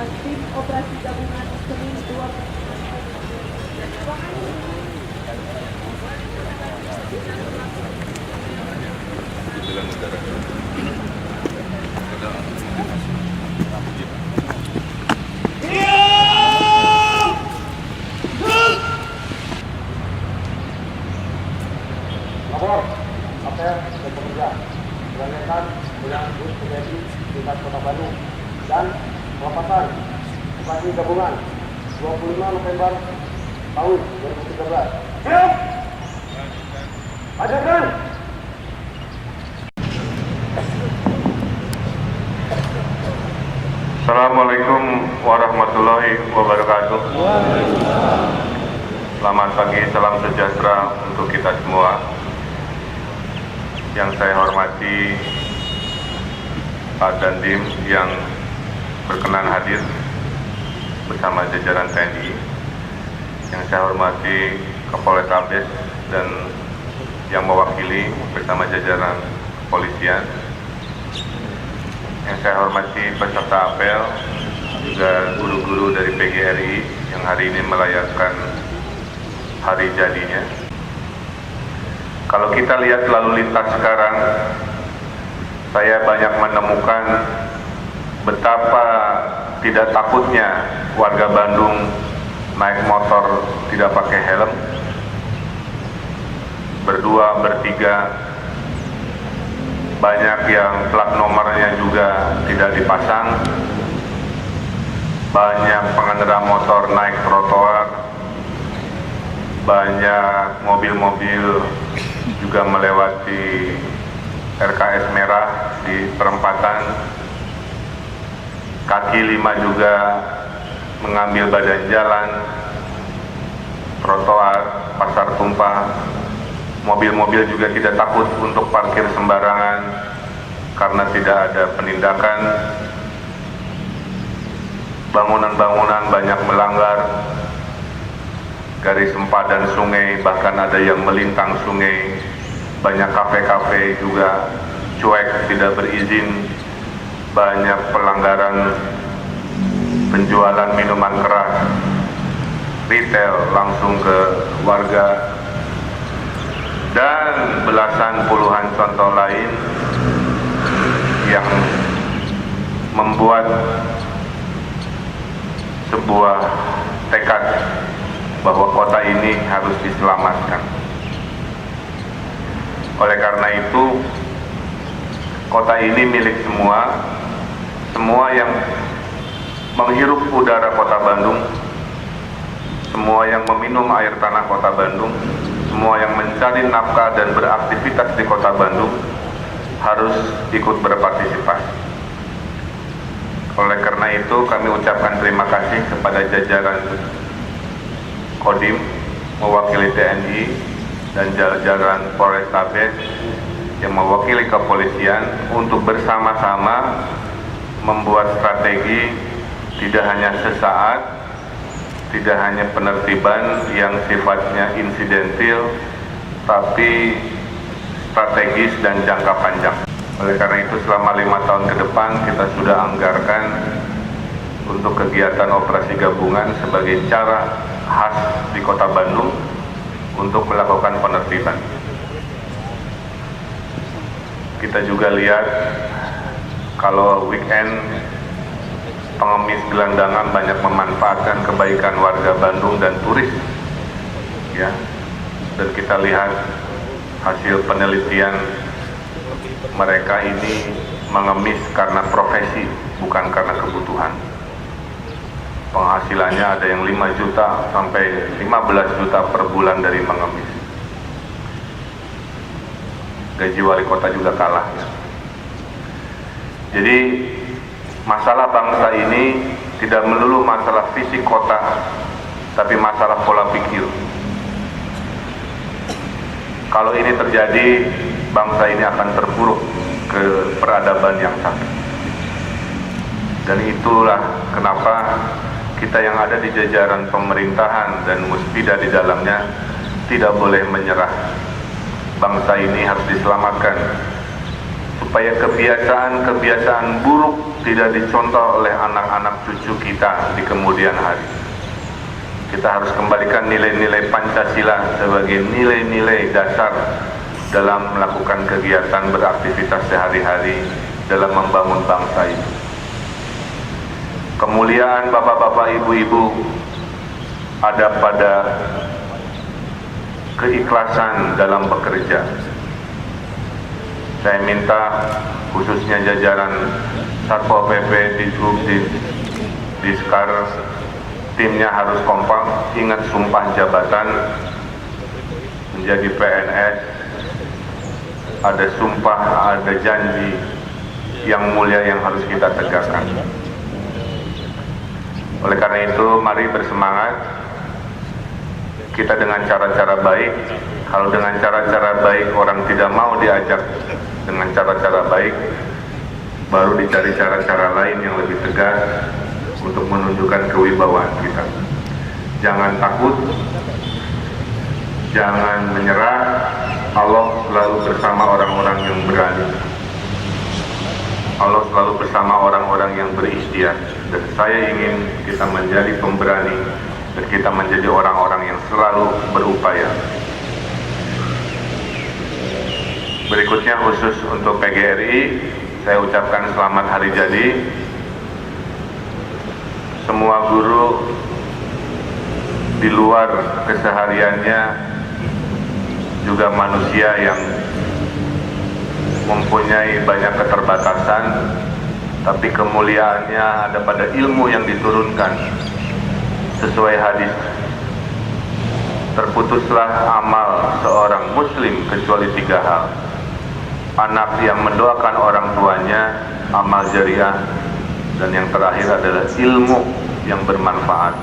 Tim Operasi Gabungan Senin 2 Lapor, apel dan pekerja menanyakan dengan bus terjadi di Kota Bandung dan pelepasan operasi gabungan 25 November tahun 2013. Siap! Ajarkan! Assalamualaikum warahmatullahi wabarakatuh. Selamat pagi, salam sejahtera untuk kita semua. Yang saya hormati Pak Dandim yang berkenan hadir bersama jajaran TNI. Yang saya hormati Kapolrestabes dan yang mewakili bersama jajaran kepolisian. Yang saya hormati peserta apel, juga guru-guru dari PGRI yang hari ini merayakan hari jadinya. Kalau kita lihat lalu lintas sekarang, saya banyak menemukan betapa tidak takutnya warga Bandung naik motor tidak pakai helm, berdua, bertiga, banyak yang plat nomornya juga tidak dipasang, banyak pengendara motor naik trotoar, banyak mobil-mobil juga melewati RKS merah di perempatan, kaki lima juga mengambil badan jalan, trotoar, pasar tumpah. Mobil-mobil juga tidak takut untuk parkir sembarangan karena tidak ada penindakan. Bangunan-bangunan banyak melanggar garis sempadan sungai, bahkan ada yang melintang sungai. Banyak kafe-kafe juga cuek, tidak berizin. Banyak pelanggaran penjualan minuman keras, retail langsung ke warga, dan belasan puluhan contoh lain yang membuat sebuah tekad bahwa kota ini harus diselamatkan. Oleh karena itu, kota ini milik semua yang menghirup udara kota Bandung, semua yang meminum air tanah kota Bandung, semua yang mencari nafkah dan beraktivitas di kota Bandung harus ikut berpartisipasi. Oleh karena itu, kami ucapkan terima kasih kepada jajaran Kodim mewakili TNI dan jajaran Polrestabes yang mewakili kepolisian untuk bersama-sama membuat strategi tidak hanya sesaat, tidak hanya penertiban yang sifatnya insidentil, tapi strategis dan jangka panjang. Oleh karena itu, selama 5 tahun ke depan kita sudah anggarkan untuk kegiatan operasi gabungan sebagai cara khas di kota Bandung untuk melakukan penertiban. Kita juga lihat kalau weekend pengemis gelandangan banyak memanfaatkan kebaikan warga Bandung dan turis, ya. Dan kita lihat hasil penelitian, mereka ini mengemis karena profesi, bukan karena kebutuhan. Penghasilannya ada yang 5 juta sampai 15 juta per bulan dari mengemis. Gaji wali kota juga kalah, ya. Jadi masalah bangsa ini tidak melulu masalah fisik kota, tapi masalah pola pikir. Kalau ini terjadi, bangsa ini akan terpuruk ke peradaban yang sakit. Dan itulah kenapa kita yang ada di jajaran pemerintahan dan muspida di dalamnya tidak boleh menyerah. Bangsa ini harus diselamatkan supaya kebiasaan-kebiasaan buruk tidak dicontoh oleh anak-anak cucu kita di kemudian hari. Kita harus kembalikan nilai-nilai Pancasila sebagai nilai-nilai dasar dalam melakukan kegiatan beraktivitas sehari-hari dalam membangun bangsa ini. Kemuliaan bapak-bapak, ibu-ibu ada pada keikhlasan dalam bekerja. Saya minta khususnya jajaran Satpol PP, Dishub, Diskar, timnya harus kompak, ingat sumpah jabatan menjadi PNS, ada sumpah, ada janji yang mulia yang harus kita tegakkan. Oleh karena itu, mari bersemangat kita dengan cara-cara baik. Kalau dengan cara-cara baik orang tidak mau diajak dengan cara-cara baik, baru dicari cara-cara lain yang lebih tegas untuk menunjukkan kewibawaan kita. Jangan takut, jangan menyerah. Allah selalu bersama orang-orang yang berani. Allah selalu bersama orang-orang yang berikhtiar. Dan saya ingin kita menjadi pemberani dan kita menjadi orang-orang yang selalu berupaya. Berikutnya khusus untuk PGRI, saya ucapkan selamat hari jadi. Semua guru di luar kesehariannya juga manusia yang mempunyai banyak keterbatasan, tapi kemuliaannya ada pada ilmu yang diturunkan sesuai hadis. Terputuslah amal seorang muslim kecuali 3 hal: anak yang mendoakan orang tuanya, amal jariah, dan yang terakhir adalah ilmu yang bermanfaat.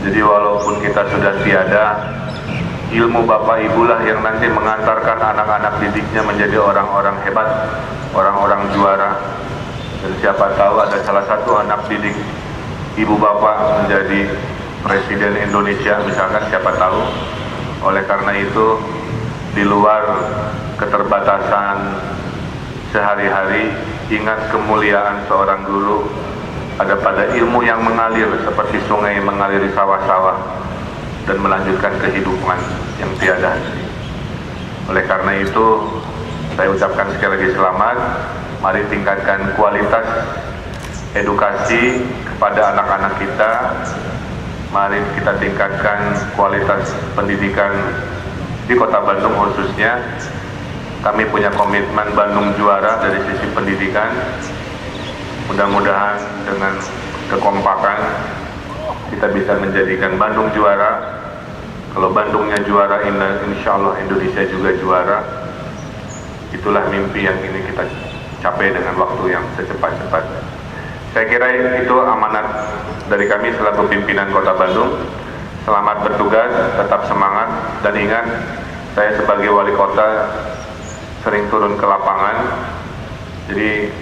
Jadi walaupun kita sudah tiada, ilmu bapak ibulah yang nanti mengantarkan anak-anak didiknya menjadi orang-orang hebat, orang-orang juara. Dan siapa tahu ada salah satu anak didik ibu bapak menjadi Presiden Indonesia misalkan, siapa tahu. Oleh karena itu, di luar keterbatasan sehari-hari, ingat kemuliaan seorang guru ada pada ilmu yang mengalir seperti sungai mengaliri sawah-sawah dan melanjutkan kehidupan yang tiada henti. Oleh karena itu, saya ucapkan sekali lagi selamat. Mari tingkatkan kualitas edukasi kepada anak-anak kita. Mari kita tingkatkan kualitas pendidikan di Kota Bandung khususnya. Kami punya komitmen Bandung juara dari sisi pendidikan. Mudah-mudahan dengan kekompakan kita bisa menjadikan Bandung juara. Kalau Bandungnya juara, insya Allah Indonesia juga juara. Itulah mimpi yang ini kita capai dengan waktu yang secepat-cepatnya. Saya kira itu amanat dari kami selaku pimpinan Kota Bandung. Selamat bertugas, tetap semangat, dan ingat, saya sebagai wali kota sering turun ke lapangan. Jadi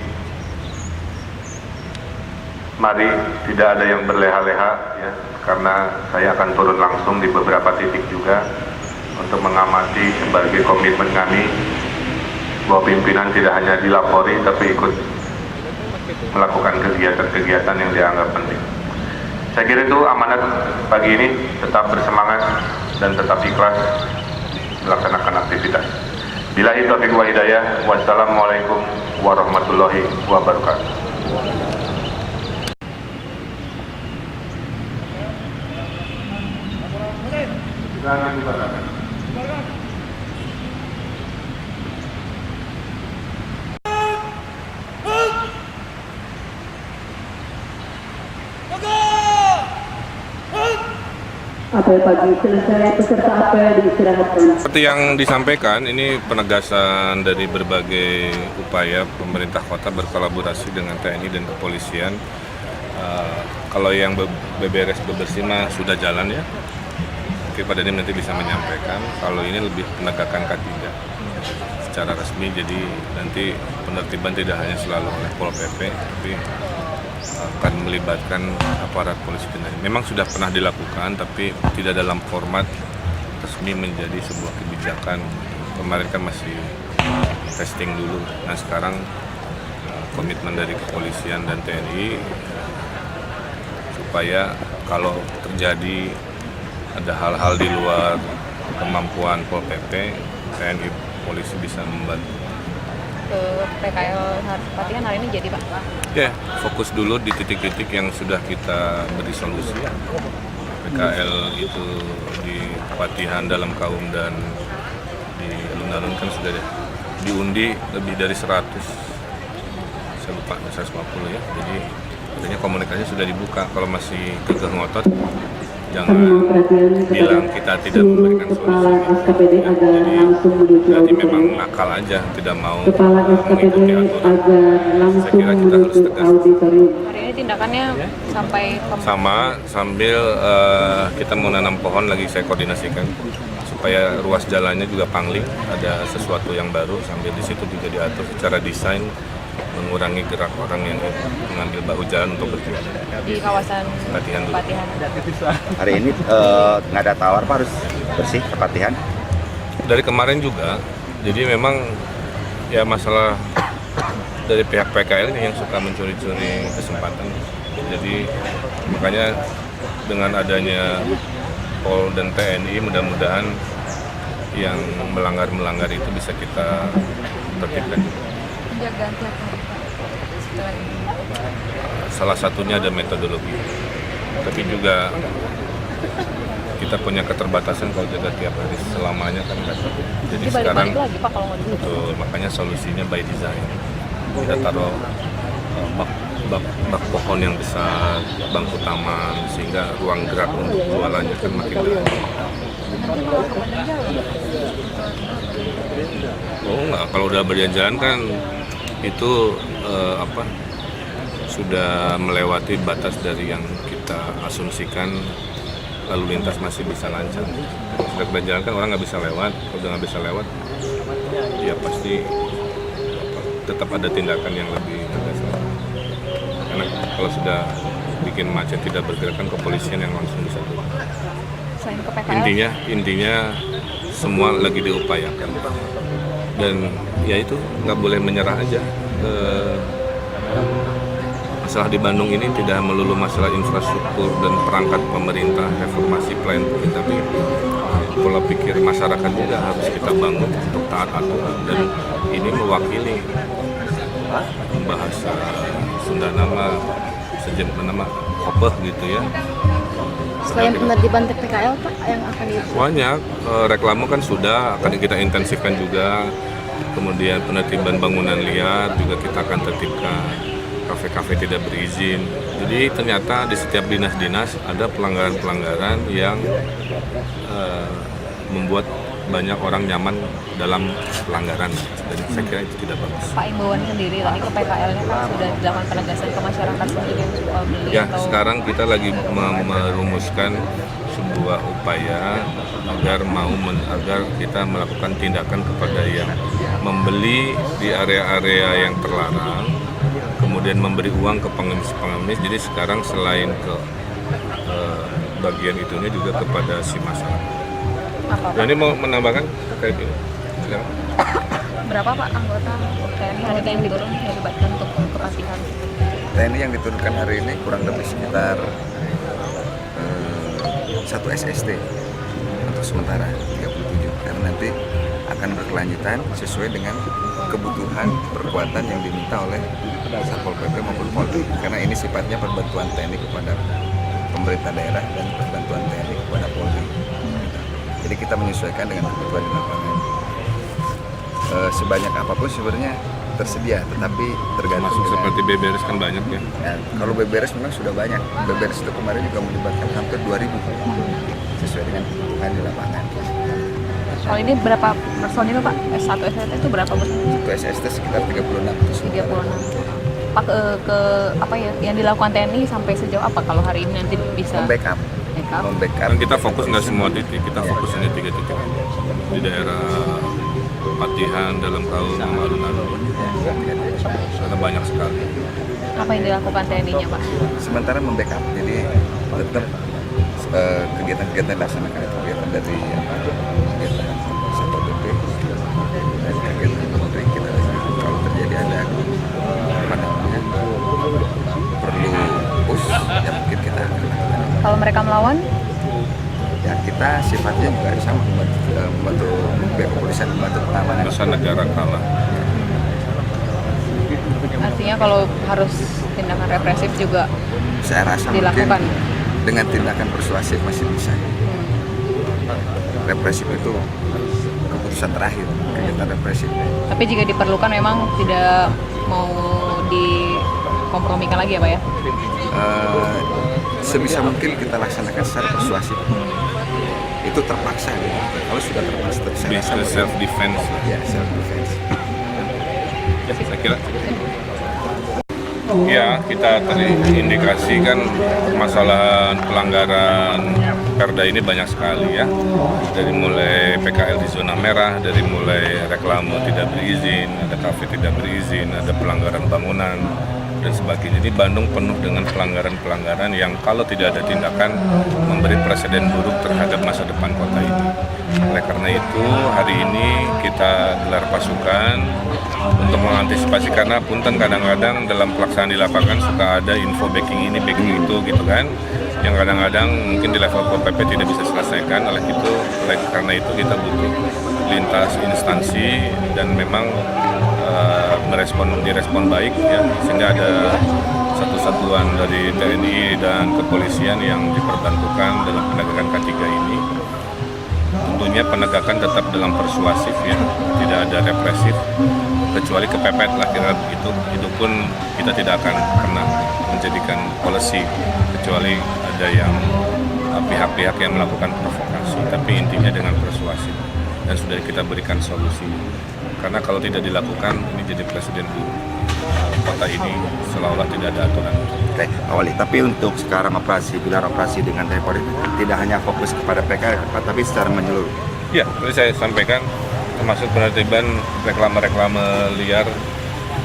mari tidak ada yang berleha-leha ya, karena saya akan turun langsung di beberapa titik juga untuk mengamati sebagai komitmen kami bahwa pimpinan tidak hanya dilapori tapi ikut melakukan kegiatan-kegiatan yang dianggap penting. Saya kira itu amanat pagi ini, tetap bersemangat dan tetap ikhlas melaksanakan aktivitas. Billahi taufiq wa hidayah. Wassalamualaikum warahmatullahi wabarakatuh. Apel pagi selesai, peserta apel diistirahatkan. Seperti yang disampaikan, ini penegasan dari berbagai upaya pemerintah kota berkolaborasi dengan TNI dan kepolisian. Kalau yang beberes bebersih mah sudah jalan ya. Oke, Pak Dandim nanti bisa menyampaikan. Kalau ini lebih penegakan K3 secara resmi, jadi nanti penertiban tidak hanya selalu oleh Pol PP, tapi akan melibatkan aparat polisi dan memang sudah pernah dilakukan, tapi tidak dalam format resmi menjadi sebuah kebijakan. Kemarin kan masih testing dulu, nah sekarang komitmen dari kepolisian dan TNI supaya kalau terjadi ada hal-hal di luar kemampuan Pol PP, TNI polisi bisa membantu. Ke PKL Patihan hari ini jadi Pak? Ya, fokus dulu di titik-titik yang sudah kita beri solusi. PKL itu di Patihan, Dalam Kaum, dan di alun-alun kan sudah diundi lebih dari 100, saya lupa 150 ya. Jadi artinya komunikasi sudah dibuka. Kalau masih kekeh ngotot, jangan bilang kita tidak memberikan Kepala solusi. SKPD agar Jadi langsung menuju berarti memang auditorium. nakal aja, tidak mau Kepala SKPD mengikuti aturan. agar langsung kira kita harus menuju tegas. auditorium. Hari ini tindakannya sampai Sama sambil kita mau nanam pohon lagi saya koordinasikan supaya ruas jalannya juga pangling, ada sesuatu yang baru, sambil di situ juga diatur secara desain mengurangi gerak orang yang mengambil bahu jalan untuk berjalan. di kawasan Patihan dulu. Patihan. Hari ini nggak ada tawar Pak, harus bersih ke Patihan. Dari kemarin juga, jadi memang ya masalah dari pihak PKL ini yang suka mencuri-curi kesempatan. Jadi makanya dengan adanya Pol dan TNI mudah-mudahan yang melanggar itu bisa kita tertibkan. Penjagaan tiap hari Pak. Setelah ini. Salah satunya ada metodologi, tapi juga kita punya keterbatasan kalau jaga tiap hari selamanya kan nggak bisa. Jadi Jadi sekarang balik-balik lagi Pak kalau nggak dulu. betul, makanya solusinya by design. Kita taruh bak pohon yang besar, bangku taman, sehingga ruang gerak untuk jualannya kan makin banyak. Oh enggak, kalau udah berjalan kan itu sudah melewati batas dari yang kita asumsikan lalu lintas masih bisa lancar. Kalau sudah berjalan kan orang nggak bisa lewat, kalau udah nggak bisa lewat, ya pasti tetap ada tindakan yang lebih tegas. Karena kalau sudah bikin macet tidak bergerak kan kepolisian yang langsung bisa turun. Selain ke PKL, Intinya semua lagi diupayakan, dan ya itu nggak boleh menyerah aja. Masalah di Bandung ini tidak melulu masalah infrastruktur dan perangkat pemerintah, reformasi pelayanan, tapi pola pikir masyarakat juga harus kita bangun untuk taat aturan, dan ini mewakili bahasa Sunda nama kopeh gitu ya. selain penertiban PKL Pak yang akan Banyak, reklame kan sudah akan kita intensifkan juga, kemudian penertiban bangunan liar juga kita akan tertibkan, kafe-kafe tidak berizin. Jadi ternyata di setiap dinas-dinas ada pelanggaran-pelanggaran yang membuat banyak orang nyaman dalam pelanggaran, dan saya kira itu tidak bagus. Pak imbauan sendiri tadi ke PKL-nya Pak sudah dilakukan penegasan ke masyarakat sendiri yang suka beli Ya, atau sekarang kita lagi merumuskan sebuah upaya agar kita melakukan tindakan kepada yang membeli di area-area yang terlarang, kemudian memberi uang ke pengemis-pengemis. Jadi sekarang selain ke bagian itunya juga kepada si masyarakat. apa Pak? Nah, ini mau menambahkan terkait ini. Silakan. Berapa Pak anggota TNI hari ini yang diturun yang dilibatkan untuk kepatihan? TNI yang diturunkan hari ini kurang lebih sekitar 1 SST untuk sementara 37, karena nanti akan berkelanjutan sesuai dengan kebutuhan perkuatan yang diminta oleh Satpol PP maupun Polri, karena ini sifatnya perbantuan TNI kepada pemerintah daerah dan perbantuan TNI kepada Polri. Jadi kita menyesuaikan dengan kebutuhan di lapangan. Sebanyak apapun sebenarnya tersedia, tetapi tergantung Masuk dengan, seperti BBRS kan banyak ya. Nah, kalau BBRS memang sudah banyak. BBRS itu kemarin juga melibatkan hampir 2.000 sesuai dengan kebutuhan di lapangan. Kalau ini berapa personil Pak? S1 SST itu berapa personil? Untuk SST sekitar 36. 36. Pak ke apa ya yang dilakukan TNI sampai sejauh apa kalau hari ini nanti bisa Membackup. Kan kita fokus nggak semua titik, kita fokus hanya 3 titik di daerah Patihan, Dalam Kaum, sama alun-alun. Karena banyak sekali. apa yang dilakukan TNI-nya Pak? Sementara membackup, jadi tetap kegiatan-kegiatan dilaksanakan, kegiatan dari kegiatan Satpol PP dan kegiatan Polri kita kalau terjadi ada pandangan Kalau mereka melawan, Ya kita sifatnya juga sama membantu pihak kepolisian membantu pengamanan. masa negara kalah. artinya kalau harus tindakan represif juga Saya rasa dilakukan. mungkin dengan tindakan persuasif masih bisa. Represif itu keputusan terakhir, kegiatan represif. Tapi jika diperlukan memang tidak mau dikompromikan lagi ya Pak ya? Sebisa mungkin kita laksanakan secara persuasif. Itu terpaksa gitu. Kalau sudah terpaksa, saya rasa Bisa self defense. ya self defense. Ya, saya kira. Ya, kita terindikasikan masalah pelanggaran Perda ini banyak sekali ya. Dari mulai PKL di zona merah, dari mulai reklame tidak berizin, ada kafe tidak berizin, ada pelanggaran bangunan dan sebagainya. Ini Bandung penuh dengan pelanggaran-pelanggaran yang kalau tidak ada tindakan memberi presiden buruk terhadap masa depan kota ini. Oleh karena itu, hari ini kita gelar pasukan untuk mengantisipasi, karena punten kadang-kadang dalam pelaksanaan di lapangan suka ada info backing ini, backing itu gitu kan, yang kadang-kadang mungkin di level Pol PP tidak bisa selesaikan. Oleh karena itu kita butuh lintas instansi dan memang direspon baik ya, sehingga ada satu satuan dari TNI dan kepolisian yang diperbantukan dalam penegakan K3 ini. Tentunya penegakan tetap dalam persuasif ya, tidak ada represif, kecuali kepepet lah kira begitu. Itu pun kita tidak akan pernah menjadikan policy kecuali ada yang pihak-pihak yang melakukan provokasi, tapi intinya dengan persuasif dan sudah kita berikan solusi. Karena kalau tidak dilakukan, ini jadi presiden buruk. Kota ini seolah-olah tidak ada aturan. Oke, Pak Wali, tapi untuk sekarang gelar operasi dengan TNI Polri tidak hanya fokus kepada PKL, tapi secara menyeluruh. Ya, tadi saya sampaikan termasuk penertiban reklame-reklame liar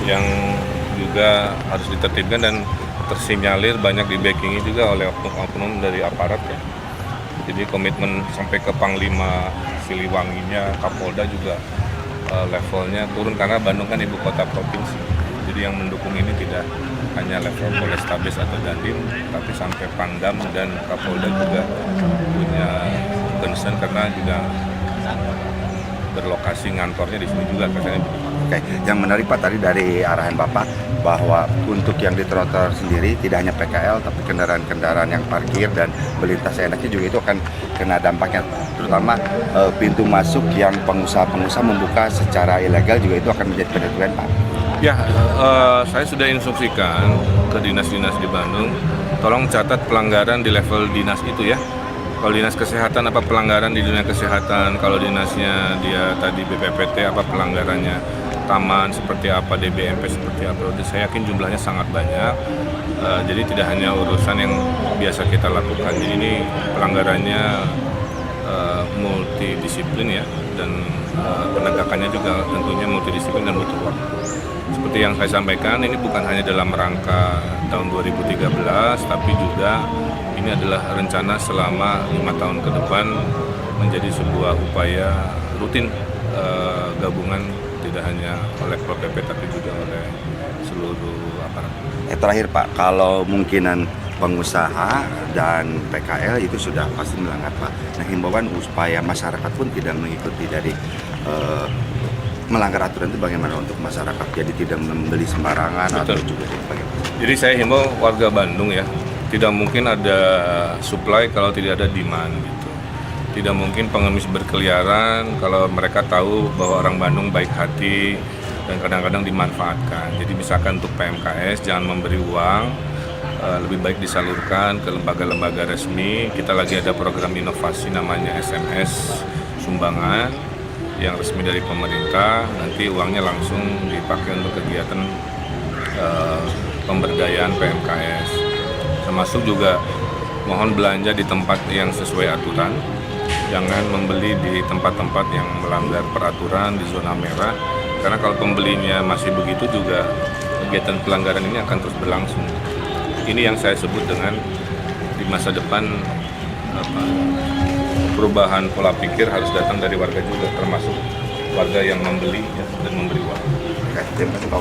yang juga harus ditertibkan dan tersinyalir banyak di-backingi juga oleh oknum-oknum dari aparat ya. Jadi komitmen sampai ke Panglima Siliwanginya, Kapolda juga levelnya turun karena Bandung kan ibu kota provinsi. Jadi yang mendukung ini tidak hanya level Polrestabes atau Dandim, tapi sampai Pangdam dan Kapolda juga punya concern karena juga berlokasi ngantornya di sini juga katanya. Oke, yang menarik Pak tadi dari arahan Bapak bahwa untuk yang di trotoar sendiri tidak hanya PKL tapi kendaraan-kendaraan yang parkir dan melintas enaknya juga itu akan kena dampaknya, terutama pintu masuk yang pengusaha-pengusaha membuka secara ilegal juga itu akan menjadi penentuan Pak. Ya, saya sudah instruksikan ke dinas-dinas di Bandung, tolong catat pelanggaran di level dinas itu ya. Kalau dinas kesehatan apa pelanggaran di dunia kesehatan, kalau dinasnya dia tadi BPPT apa pelanggarannya, taman seperti apa, DBMP seperti apa. Saya yakin jumlahnya sangat banyak. Jadi tidak hanya urusan yang biasa kita lakukan. Jadi ini pelanggarannya multidisiplin ya, dan penegakannya juga tentunya multidisiplin dan butuh waktu. Seperti yang saya sampaikan, ini bukan hanya dalam rangka tahun 2013, tapi juga ini adalah rencana selama 5 tahun ke depan menjadi sebuah upaya rutin gabungan tidak hanya oleh Pol PP tapi juga oleh seluruh aparat. Terakhir Pak, kalau mungkinan pengusaha dan PKL itu sudah pasti melanggar Pak. Nah, himbauan supaya masyarakat pun tidak mengikuti dari melanggar aturan itu bagaimana untuk masyarakat? Jadi tidak membeli sembarangan. Betul. Atau juga bagaimana? Jadi saya himbau warga Bandung ya, tidak mungkin ada supply kalau tidak ada demand gitu. Tidak mungkin pengemis berkeliaran kalau mereka tahu bahwa orang Bandung baik hati dan kadang-kadang dimanfaatkan. Jadi misalkan untuk PMKS jangan memberi uang, lebih baik disalurkan ke lembaga-lembaga resmi. Kita lagi ada program inovasi namanya SMS sumbangan yang resmi dari pemerintah. Nanti uangnya langsung dipakai untuk kegiatan pemberdayaan PMKS. Termasuk juga mohon belanja di tempat yang sesuai aturan. Jangan membeli di tempat-tempat yang melanggar peraturan di zona merah. Karena kalau pembelinya masih begitu juga kegiatan pelanggaran ini akan terus berlangsung. Ini yang saya sebut dengan di masa depan perubahan pola pikir harus datang dari warga juga, termasuk warga yang membeli dan memberi uang. Terima kasih Pak.